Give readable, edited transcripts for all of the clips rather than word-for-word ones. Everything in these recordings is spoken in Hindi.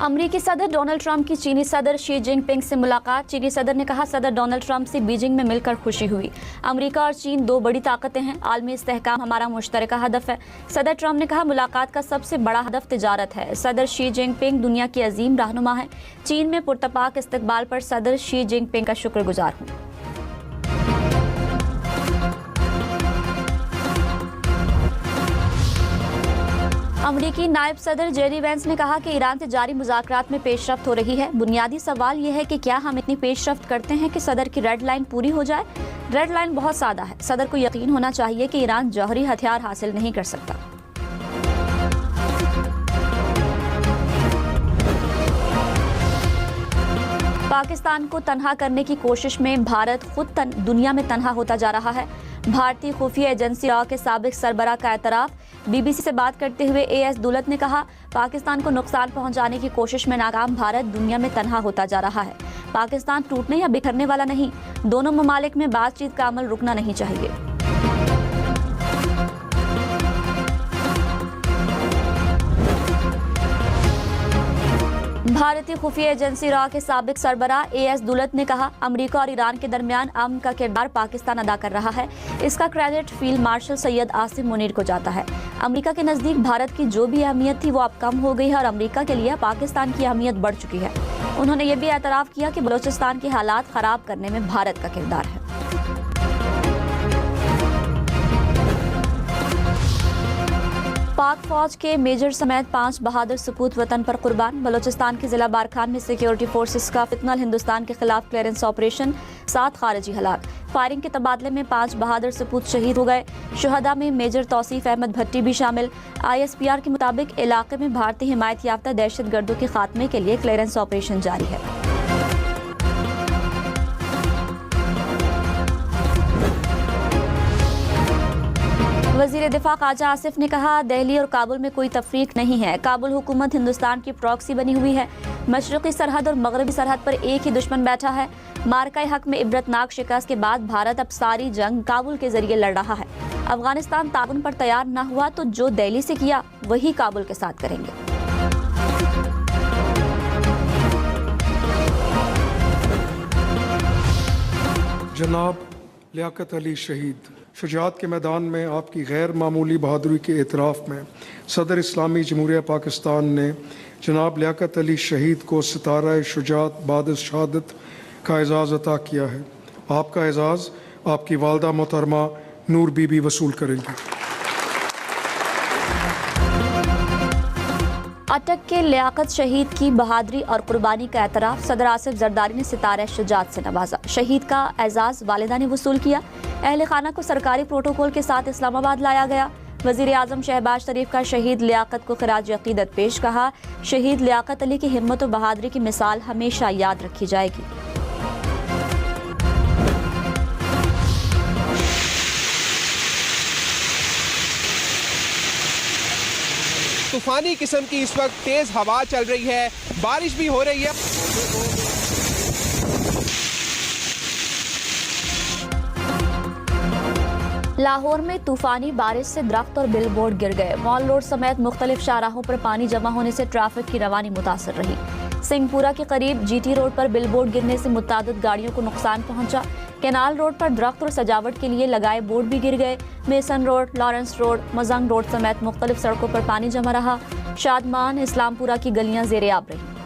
अमेरिकी सदर डोनाल्ड ट्रंप की चीनी सदर शी जिनपिंग से मुलाकात। चीनी सदर ने कहा, सदर डोनाल्ड ट्रंप से बीजिंग में मिलकर खुशी हुई। अमेरिका और चीन दो बड़ी ताकतें हैं, आलमी इस्तेहकाम हमारा मुश्तरका हदफ है। सदर ट्रंप ने कहा, मुलाकात का सबसे बड़ा हदफ तिजारत है। सदर शी जिनपिंग दुनिया की अजीम रहनुमा है। चीन में पुरतपाक इस्तकबाल पर सदर शी जिनपिंग का शुक्रगुजार हूँ। अमरीकी नायब सदर जेरी वेंस ने कहा कि ईरान से जारी मुज़ाकरात में पेशरफ्त हो रही है। बुनियादी सवाल यह है कि क्या हम इतनी पेशरफ्त करते हैं कि सदर की रेड लाइन पूरी हो जाए। रेड लाइन बहुत सादा है। सदर को यकीन होना चाहिए कि ईरान जौहरी हथियार हासिल नहीं कर सकता। पाकिस्तान को तनहा करने की कोशिश में भारत खुद दुनिया में तनहा होता जा रहा है। भारतीय खुफिया एजेंसी के साबिक सरबराह का एतराफ़। बीबीसी से बात करते हुए एएस दुलत ने कहा, पाकिस्तान को नुकसान पहुंचाने की कोशिश में नाकाम भारत दुनिया में तनहा होता जा रहा है। पाकिस्तान टूटने या बिखरने वाला नहीं। दोनों ममालिक में बातचीत का अमल रुकना नहीं चाहिए। भारतीय खुफिया एजेंसी रॉ के साबिक सरबराह एएस दुलत ने कहा, अमेरिका और ईरान के दरमियान अमन का किरदार पाकिस्तान अदा कर रहा है। इसका credit field marshal Syed Asim Munir को जाता है। अमेरिका के नज़दीक भारत की जो भी अहमियत थी वो अब कम हो गई है और अमेरिका के लिए पाकिस्तान की अहमियत बढ़ चुकी है। उन्होंने ये भी एतराफ़ किया कि बलूचिस्तान के हालात ख़राब करने में भारत का किरदार है। पाक फौज के मेजर समेत 5 बहादुर सपूत वतन पर कुर्बान। बलूचिस्तान के जिला बारखान में सिक्योरिटी फोर्सेस का फितनल हिंदुस्तान के खिलाफ क्लियरेंस ऑपरेशन, 7 खारिजी हलाक। फायरिंग के तबादले में 5 बहादुर सपूत शहीद हो गए। शुहदा में मेजर तौसीफ अहमद भट्टी भी शामिल। ISPR के मुताबिक इलाके में भारतीय हिमायत याफ्ता दहशतगर्दों के खात्मे के लिए क्लियरेंस ऑपरेशन जारी है। वज़ीर दिफा ख्वाजा आसिफ ने कहा, दिल्ली और काबुल में कोई तफरीक नहीं है। काबुल हुकूमत हिंदुस्तान की प्रॉक्सी बनी हुई है। मशरक़ी सरहद और मगरबी सरहद पर एक ही दुश्मन बैठा है। मार्का हक में इबरतनाक शिकस्त के बाद भारत अब सारी जंग काबुल के जरिए लड़ रहा है। अफगानिस्तान ताउन पर तैयार न हुआ तो जो दिल्ली से किया वही काबुल के साथ करेंगे। जनाब लियाकत अली शहीद, शुजात के मैदान में आपकी गैर मामूली बहादुरी के एतराफ़ में सदर इस्लामी जमहूरिया पाकिस्तान ने जनाब लियाकत अली शहीद को सितारा शुजात बाद शहादत का एजाज़ अता किया है। आपका एजाज़ आपकी वालदा मोहतरमा नूर बीबी वसूल करेंगी। अटक के लियाकत शहीद की बहादुरी और कुर्बानी का एतराफ़। सदर आसिफ जरदारी ने सितारा शुजात से नवाजा। शहीद का एजाज़ वालिदा ने वसूल किया। अहले खाना को सरकारी प्रोटोकॉल के साथ इस्लामाबाद लाया गया। वज़ीर आज़म शहबाज शरीफ का शहीद लियाकत को खिराज अक़ीदत पेश। कहा, शहीद लियाकत अली की हिम्मत और बहादुरी की मिसाल हमेशा याद रखी जाएगी। तूफानी किस्म की इस वक्त तेज हवा चल रही है, बारिश भी हो रही है। लाहौर में तूफानी बारिश से दरख्त और बिलबोर्ड गिर गए। मॉल रोड समेत मुख्तलिफ शाहराहों पर पानी जमा होने से ट्रैफिक की रवानी मुतासर रही। सिंहपुरा के करीब GT रोड पर बिलबोर्ड गिरने से मुतादिद गाड़ियों को नुकसान पहुंचा। कैनाल रोड पर दरख्त और सजावट के लिए लगाए बोर्ड भी गिर गए। Mason road, Lawrence road, Mazang road समेत मुख्तलिफ सड़कों पर पानी जमा रहा। शादमान, इस्लामपुरा की गलियां ज़ेरे-आब रही।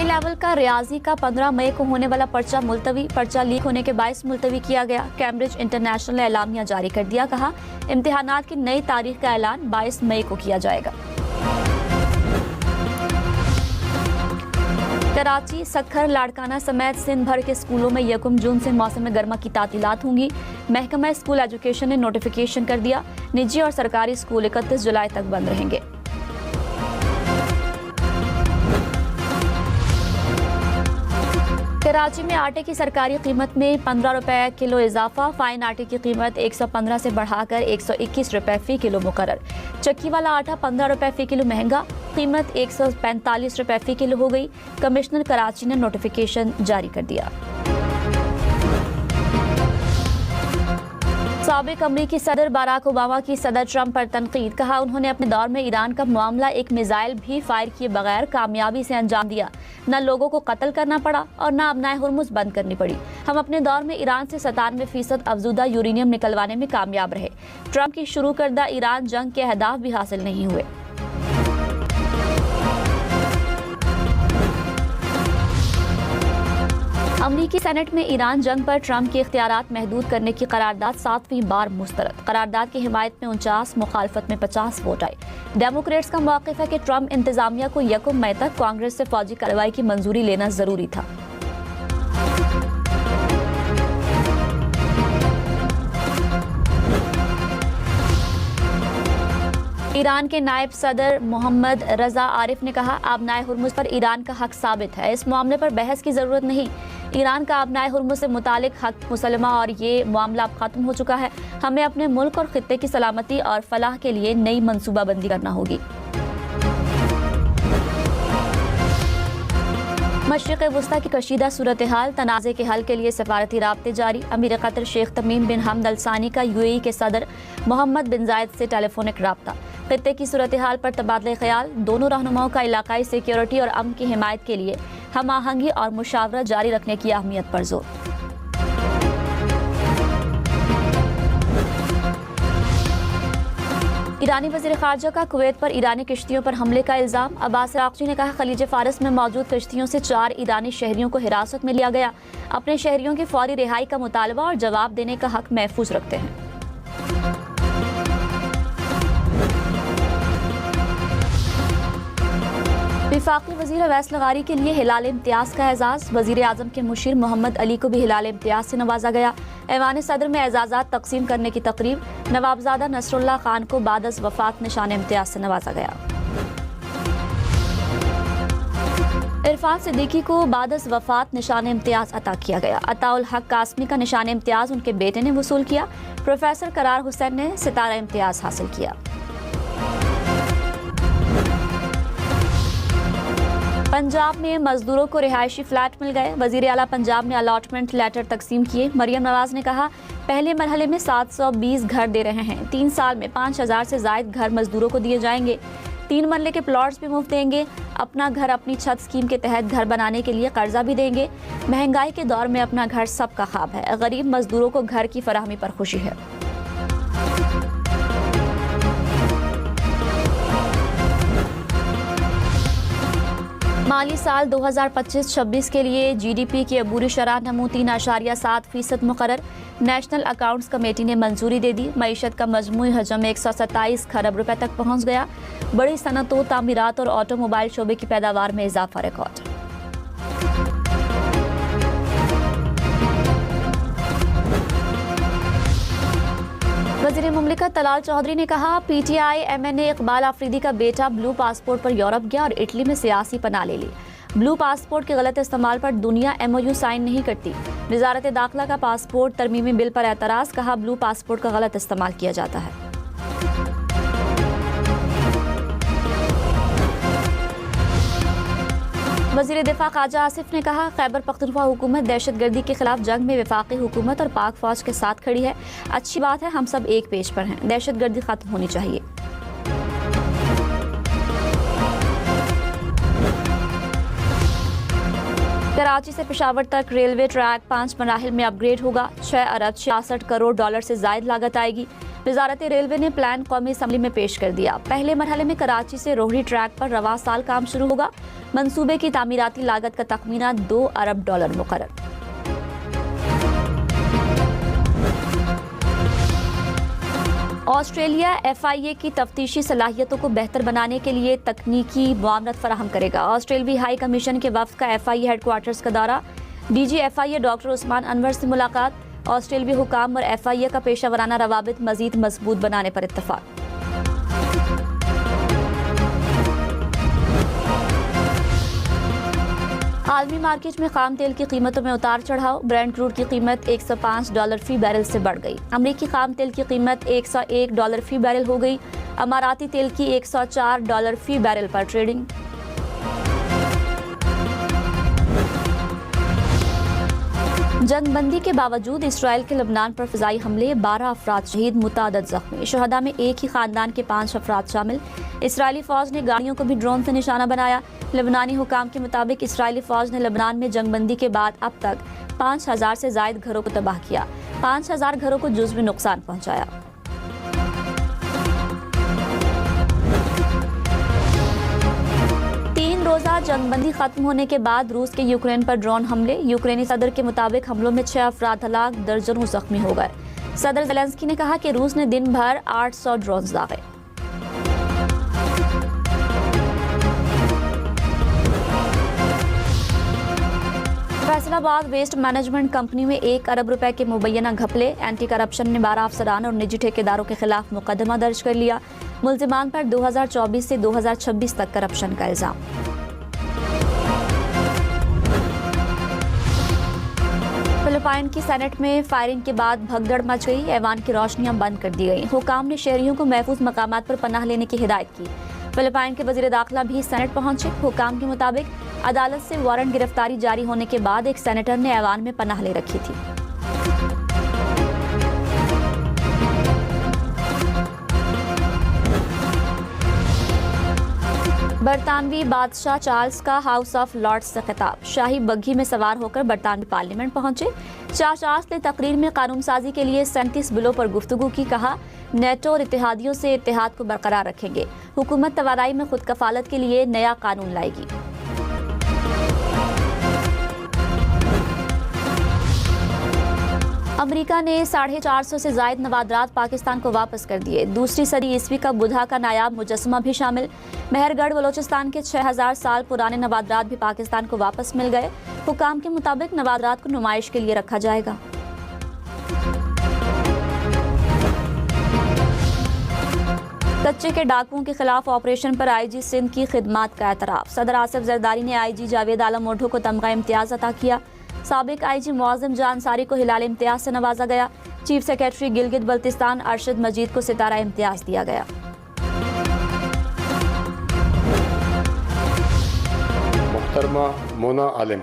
लेवल का रियाजी का 15 मई को होने वाला पर्चा मुलतवी। पर्चा लीक होने के बायस मुलतवी किया गया। कैम्ब्रिज इंटरनेशनल ने एलामिया जारी कर दिया। कहा, इम्तिहानात की नई तारीख का ऐलान 22 मई को किया जाएगा। कराची, सक्खर, लाड़काना समेत सिंध भर के स्कूलों में 1 जून से मौसम गर्मा की तातीलात होंगी। महकमा स्कूल एजुकेशन ने नोटिफिकेशन कर दिया। निजी और सरकारी स्कूल 31 जुलाई तक बंद रहेंगे। कराची में आटे की सरकारी कीमत में 15 रुपए किलो इजाफा। फाइन आटे की कीमत 115 से बढ़ाकर 121 रुपए फी किलो मुकर्रर। चक्की वाला आटा 15 रुपए फी किलो महंगा, कीमत 145 रुपए फी किलो हो गई। कमिश्नर कराची ने नोटिफिकेशन जारी कर दिया। साबिक अमरीकी सदर बराक ओबामा की सदर ट्रंप पर तनकीद। कहा उन्होंने अपने दौर में ईरान का मामला एक मिसाइल भी फायर किए बगैर कामयाबी से अंजाम दिया। न लोगों को कत्ल करना पड़ा और न अपनाए हुर्मुज़ बंद करनी पड़ी। हम अपने दौर में ईरान से 97% अफजुदा यूरेनियम निकलवाने में कामयाब रहे। ट्रंप की शुरू करदा ईरान जंग के अहदाफ भी हासिल नहीं हुए। अमरीकी सेनेट में ईरान जंग पर ट्रंप के इख्तियारात महदूद करने की करारदाद 7वीं बार मुस्तरद। करारदाद की हिमायत में 49, मुखालफत में 50 वोट आए। डेमोक्रेट्स का मौक़िफ़ है कि ट्रंप इंतजामिया को 1 मई तक कांग्रेस से फौजी कार्रवाई की मंजूरी लेना जरूरी था। ईरान के नायब सदर मोहम्मद रजा आरिफ ने कहा, आबनाए हुर्मुज़ पर ईरान का हक साबित है। इस मामले पर बहस की जरूरत नहीं। ईरान का आबनाए हुर्मुज़ से मुतालिक हक मुसलमा और ये मामला अब खत्म हो चुका है। हमें अपने मुल्क और खित्ते की सलामती और फलाह के लिए नई मनसूबाबंदी करना होगी। मशरिक़ वुस्ता की कशीदा सूरत हाल, तनाज़े के हल के लिए सफारती राब्ते जारी। अमीर कतर शेख तमीम बिन हमद अल सानी का UAE के सदर मोहम्मद बिन जायद से टेलीफोनिक राब्ता। खित्ते की सूरत हाल पर तबादले ख्याल। दोनों रहनुमाओं का इलाकाई सिक्योरिटी और अमन की हिमायत के लिए हम आहंगी और मुशावरा जारी रखने की अहमियत पर जोर। ईरानी वज़ीर ख़ारजा का कुवैत पर ईरानी किश्तियों पर हमले का इल्ज़ाम। अब्बास अराग़ची ने कहा, खलीज फ़ारस में मौजूद किश्तियों से 4 ईरानी शहरियों को हिरासत में लिया गया। अपने शहरियों की फौरी रिहाई का मुतालबा और जवाब देने का हक महफूज रखते हैं। वफाकी वज़ीर अवैस लगारी के लिए हिलाल इम्तियाज़ का एजाज़। वज़ीर आज़म के मुशीर मोहम्मद अली को भी हिलाल इम्तियाज़ से नवाजा गया। ऐवान सदर में एजाज़ात तकसीम करने की तकरीब। नवाबजादा नसरुल्लाह खान को बादस वफ़ात निशान इम्तियाज़ से नवाजा गया। इरफान सिद्दीकी को बादस वफ़ात निशान इम्तियाज़ अता किया गया। अताउल हक कासमी का निशान इम्तियाज़ उनके बेटे ने वसूल किया। प्रोफेसर करार हुसैन ने सितारा इम्तियाज़ हासिल किया। पंजाब में मजदूरों को रिहायशी फ्लैट मिल गए। वज़ीर आला पंजाब ने अलॉटमेंट लेटर तकसीम किए। मरियम नवाज ने कहा, पहले मरहले में 720 घर दे रहे हैं। 3 साल में 5000 से ज़ायद घर मजदूरों को दिए जाएंगे। 3 मरले के प्लॉट्स भी मुफ्त देंगे। अपना घर अपनी छत स्कीम के तहत घर बनाने के लिए कर्जा भी देंगे। महंगाई के दौर में अपना घर सबका ख्वाब है। गरीब मजदूरों को घर की फराहमी पर खुशी है। माली साल 2025-26 के लिए GDP की अबूरी शरह नमू 3.7% मुकर्रर। नेशनल अकाउंट्स कमेटी ने मंजूरी दे दी। मईशत का मजमूई हजम 127 खरब रुपए तक पहुंच गया। बड़ी सनतों, तामीरात और ऑटोमोबाइल शोबे की पैदावार में इजाफा रिकॉर्ड। वज़ीर मुमलिकत तलाल चौधरी ने कहा, PTI MNA इकबाल आफरीदी का बेटा ब्लू पासपोर्ट पर यूरोप गया और इटली में सियासी पनाह ले ली। ब्लू पासपोर्ट के गलत इस्तेमाल पर दुनिया MOU साइन नहीं करती। वजारत दाखिला का पासपोर्ट तरमीमी बिल पर एतराज़। कहा, ब्लू पासपोर्ट का गलत इस्तेमाल किया जाता है। वज़ीर दिफा ख्वाजा आसिफ ने कहा, खैबर पख्तूनख्वा हुकूमत दहशतगर्दी के खिलाफ जंग में वफाकी हुकूमत और पाक फौज के साथ खड़ी है। अच्छी बात है, हम सब एक पेज पर हैं। दहशतगर्दी खत्म होनी चाहिए। कराची से पेशावर तक रेलवे ट्रैक 5 मराहिल में अपग्रेड होगा। 6 अरब 66 करोड़ डॉलर से ज़ायद लागत आएगी। वजारत रेलवे ने प्लान कौमी असम्बली में पेश कर दिया। पहले मरहले में कराची से रोहड़ी ट्रैक पर रवा साल काम शुरू होगा। मंसूबे की तामीराती लागत का तखमीना 2 अरब डॉलर मुकर्रर। ऑस्ट्रेलिया FIA की तफ्तीशी सलाहियतों को बेहतर बनाने के लिए तकनीकी मुआवनत फराहम करेगा। ऑस्ट्रेलवी हाई कमीशन के वफ्द का FIA हेडक्वार्टर्स का दौरा। DG FIA doctor Usman Anwar से मुलाकात। ऑस्ट्रेलवी हुकाम और FIA का पेशा वराना रवाबित मजीद मजबूत बनाने पर इत्तफाक। आलमी मार्केट में खाम तेल की कीमतों में उतार चढ़ाव। ब्रेंट क्रूड की कीमत $105 फी बैरल से बढ़ गई। अमरीकी खाम तेल की कीमत $101 फी बैरल हो गई। अमाराती तेल की $104 फी बैरल पर ट्रेडिंग। जंगबंदी के बावजूद इसराइल के लबनान पर फिजाई हमले, 12 अफराद शहीद, मुतादद जख्मी। शहदा में एक ही खानदान के 5 अफराद शामिल। इसराइली फौज ने गाड़ियों को भी ड्रोन से निशाना बनाया। लबनानी हुकाम के मुताबिक इसराइली फौज ने लबनान में जंगबंदी के बाद अब तक 5000 से जायद घरों को तबाह किया, 5000 घरों को जुज़वी नुकसान पहुंचाया। रोजा जंगबंदी खत्म होने के बाद रूस के यूक्रेन पर ड्रोन हमले। यूक्रेनी सदर के मुताबिक हमलों में 6 अफराद हलाक, दर्जनों जख्मी हो गए। सदर ज़ेलेंस्की ने कहा कि रूस ने दिन भर 800 ड्रोन दागे। फैसलाबाद वेस्ट मैनेजमेंट कंपनी में 1 अरब रुपए के मुबैना घपले। एंटी करप्शन ने 12 अफसरान और निजी ठेकेदारों के खिलाफ मुकदमा दर्ज कर लिया। मुल्जिमान पर 2024 से 2026 तक करप्शन का इल्जाम। फिलिपाइन की सेनेट में फायरिंग के बाद भगदड़ मच गई। ऐवान की रोशनियां बंद कर दी गई। हुकाम ने शहरियों को महफूज मकामात पर पनाह लेने की हिदायत की। फिलिपाइन के वजीर दाखिला भी सेनेट पहुंचे। हुकाम के मुताबिक अदालत से वारंट गिरफ्तारी जारी होने के बाद एक सेनेटर ने ऐवान में पनाह ले रखी थी। बरतानवी बादशाह चार्ल्स का हाउस ऑफ लॉर्ड्स से खिताब। शाही बग्घी में सवार होकर बरतानवी पार्लियामेंट पहुंचे। शाह चार्ल्स ने तकरीर में कानून साजी के लिए 37 बिलों पर गुफ्तगू की। कहा, नेटो और इत्तेहादियों से इत्तेहाद को बरकरार रखेंगे। हुकूमत तवानाई में खुद कफालत के लिए नया कानून लाएगी। अमेरिका ने 450 से जायद नवादरात पाकिस्तान को वापस कर दिए। दूसरी सदी ईस्वी का बुधा का नायाब मुजस्समा भी शामिल। मेहरगढ़ बलोचिस्तान के 6000 साल पुराने नवादरात भी पाकिस्तान को वापस मिल गए। हुकाम के मुताबिक नवादरात को नुमाइश के लिए रखा जाएगा। कच्चे के डाकुओं के खिलाफ ऑपरेशन पर आईजी सिंध की खिदमात का एतराफ। सदर आसिफ जरदारी ने आईजी जावेद आलम ओढो को तमगा इम्तियाज अता किया। साबिक आईजी मुआज़िम जान अंसारी को हिलाल इम्तियाज से नवाजा गया। चीफ सेक्रेटरी गिलगित बल्तिस्तान अरशद मजीद को सितारा इम्तियाज दिया गया। मुहतरमा मोना आलिम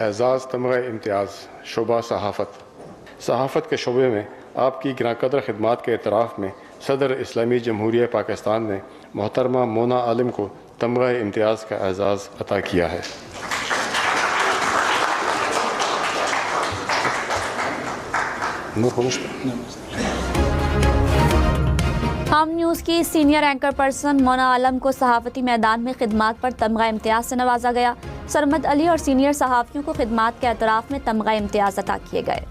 एजाज़ तमगा इम्तियाज शोबा सहाफ़त के शोबे में आपकी गिराकदर खिदमात के एतराफ़ में सदर इस्लामी जमहूरिया पाकिस्तान ने मोहतरमा मोना आलिम को तमगा इम्तियाज़ का एजाज़ अता किया है। हम न्यूज़ की सीनियर एंकर पर्सन मोना आलम को सहाफ़ती मैदान में खिदमात पर तमगा इम्तियाज से नवाजा गया। सरमद अली और सीनियर सहाफ़ियों को खिदमात के एतराफ़ में तमगा इम्तियाज अता किए गए।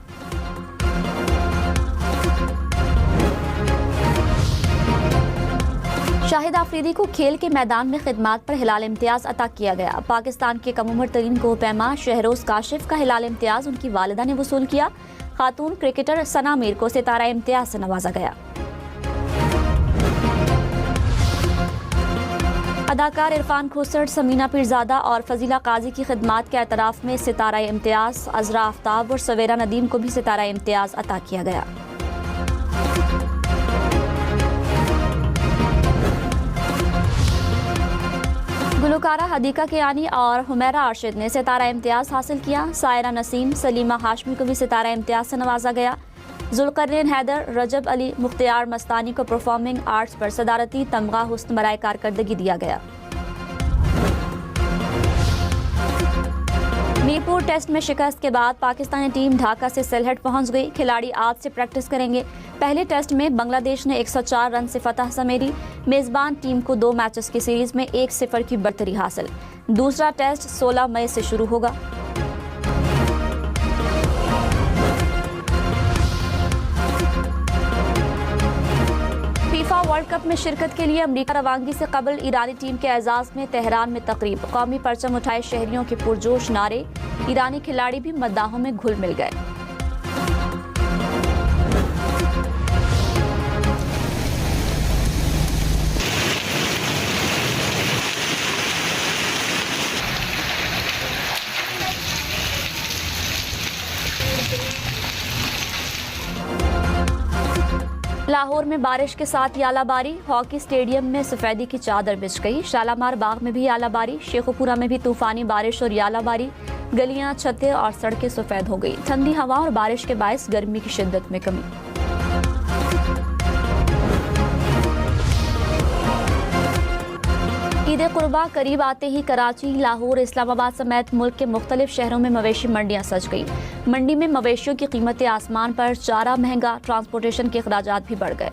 शाहिद आफरीदी को खेल के मैदान में खिदमात पर हिलाल इम्तियाज अता किया गया। पाकिस्तान के कम उम्र तरीन कोहपैमा शहरोज काशिफ का हिलाल इम्तियाज उनकी वालिदा ने वसूल किया। खातून क्रिकेटर सना मीर को सितारा इम्तियाज से नवाजा गया। अदाकार इरफान खुसर, समीना पीरजादा और फजीला काजी की खिदमात के एतराफ़ में सितारा इम्तियाज अजरा आफ्ताब और सवेरा नदीम को भी सितारा इम्तियाज अता किया गया। गुलकारा हदीका कियानी और हुमैरा आशिद ने सितारा इम्तियाज हासिल किया। सायरा नसीम, सलीमा हाशमी को भी सितारा इम्तियाज से नवाजा गया। जुल्करनैन हैदर, रजब अली, मुख्तियार मस्तानी को परफॉर्मिंग आर्ट्स पर सदारती तमगा हुस्न बराए कारकर्दगी दिया गया। मीरपुर टेस्ट में शिकस्त के बाद पाकिस्तानी टीम ढाका से सिलहट पहुंच गई। खिलाड़ी आज से प्रैक्टिस करेंगे। पहले टेस्ट में बांग्लादेश ने 104 रन से फतह समेटी। मेजबान टीम को 2 मैचेस की सीरीज में 1-0 की बढ़तरी हासिल। दूसरा टेस्ट 16 मई से शुरू होगा। फीफा वर्ल्ड कप में शिरकत के लिए अमेरिका रवानगी से कबल ईरानी टीम के एजाज में तेहरान में तकरीब। कौमी परचम उठाए शहरियों के पुरजोश नारे। ईरानी खिलाड़ी भी मद्दाहों में घुल मिल गए। लाहौर में बारिश के साथ यालाबारी। हॉकी स्टेडियम में सफेदी की चादर बिछ गई। शालामार बाग में भी यालाबारी। शेखुपुरा में भी तूफानी बारिश और यालाबारी। गलियां, छतें और सड़कें सफेद हो गई। ठंडी हवा और बारिश के बायस गर्मी की शिद्दत में कमी। ईद कुर्बा करीब आते ही कराची, लाहौर, इस्लामाबाद समेत मुल्क के मुख्तलिफ शहरों में मवेशी मंडियां सज गई। मंडी में मवेशियों की कीमतें आसमान पर, चारा महंगा, ट्रांसपोर्टेशन के अखराजात भी बढ़ गए।